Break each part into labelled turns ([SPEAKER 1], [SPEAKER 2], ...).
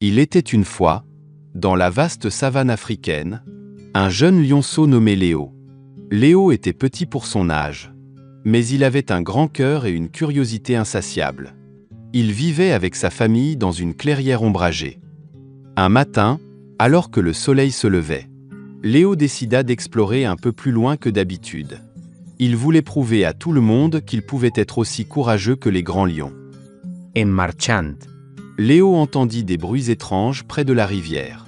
[SPEAKER 1] Il était une fois, dans la vaste savane africaine, un jeune lionceau nommé Léo. Léo était petit pour son âge, mais il avait un grand cœur et une curiosité insatiable. Il vivait avec sa famille dans une clairière ombragée. Un matin, alors que le soleil se levait, Léo décida d'explorer un peu plus loin que d'habitude. Il voulait prouver à tout le monde qu'il pouvait être aussi courageux que les grands lions.
[SPEAKER 2] En marchant.
[SPEAKER 1] Léo entendit des bruits étranges près de la rivière.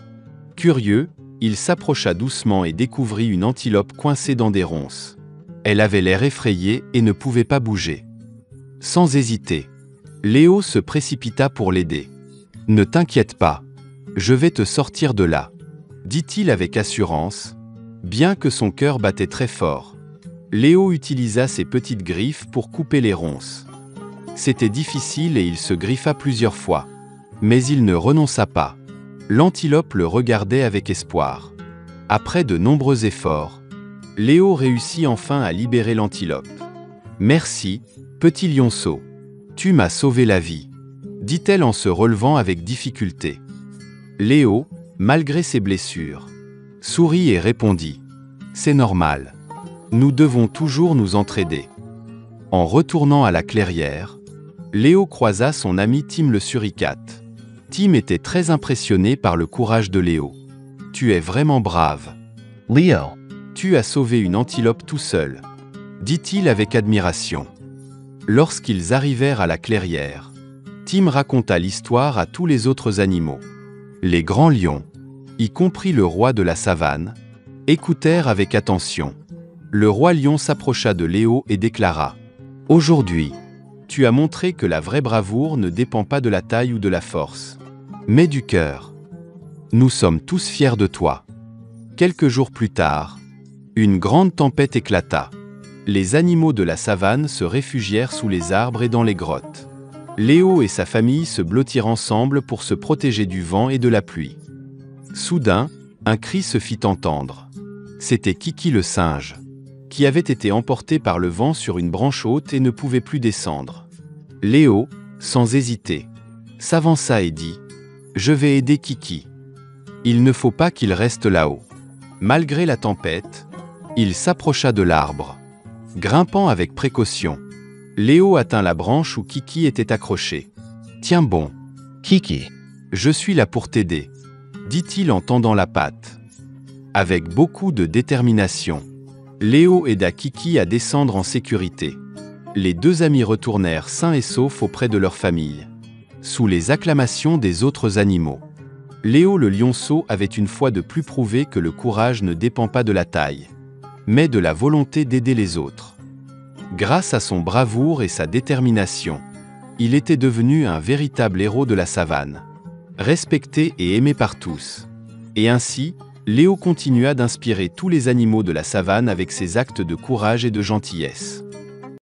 [SPEAKER 1] Curieux, il s'approcha doucement et découvrit une antilope coincée dans des ronces. Elle avait l'air effrayée et ne pouvait pas bouger. Sans hésiter, Léo se précipita pour l'aider. « Ne t'inquiète pas, je vais te sortir de là », dit-il avec assurance, bien que son cœur battait très fort. Léo utilisa ses petites griffes pour couper les ronces. C'était difficile et il se griffa plusieurs fois. Mais il ne renonça pas. L'antilope le regardait avec espoir. Après de nombreux efforts, Léo réussit enfin à libérer l'antilope. « Merci, petit lionceau. Tu m'as sauvé la vie », dit-elle en se relevant avec difficulté. Léo, malgré ses blessures, sourit et répondit « C'est normal. Nous devons toujours nous entraider. » En retournant à la clairière, Léo croisa son ami Tim le suricate. Tim était très impressionné par le courage de Léo. « Tu es vraiment brave.
[SPEAKER 2] Léo.
[SPEAKER 1] Tu as sauvé une antilope tout seul, » dit-il avec admiration. Lorsqu'ils arrivèrent à la clairière, Tim raconta l'histoire à tous les autres animaux. Les grands lions, y compris le roi de la savane, écoutèrent avec attention. Le roi lion s'approcha de Léo et déclara « Aujourd'hui, tu as montré que la vraie bravoure ne dépend pas de la taille ou de la force, mais du cœur. Nous sommes tous fiers de toi. » Quelques jours plus tard, une grande tempête éclata. Les animaux de la savane se réfugièrent sous les arbres et dans les grottes. Léo et sa famille se blottirent ensemble pour se protéger du vent et de la pluie. Soudain, un cri se fit entendre. C'était Kiki le singe, qui avait été emporté par le vent sur une branche haute et ne pouvait plus descendre. Léo, sans hésiter, s'avança et dit « Je vais aider Kiki. Il ne faut pas qu'il reste là-haut. » Malgré la tempête, il s'approcha de l'arbre. Grimpant avec précaution, Léo atteint la branche où Kiki était accroché. « Tiens bon,
[SPEAKER 2] Kiki.
[SPEAKER 1] Je suis là pour t'aider, » dit-il en tendant la patte. Avec beaucoup de détermination, Léo aida Kiki à descendre en sécurité. Les deux amis retournèrent sains et saufs auprès de leur famille, sous les acclamations des autres animaux. Léo le lionceau avait une fois de plus prouvé que le courage ne dépend pas de la taille, mais de la volonté d'aider les autres. Grâce à son bravoure et sa détermination, il était devenu un véritable héros de la savane, respecté et aimé par tous. Et ainsi, Léo continua d'inspirer tous les animaux de la savane avec ses actes de courage et de gentillesse.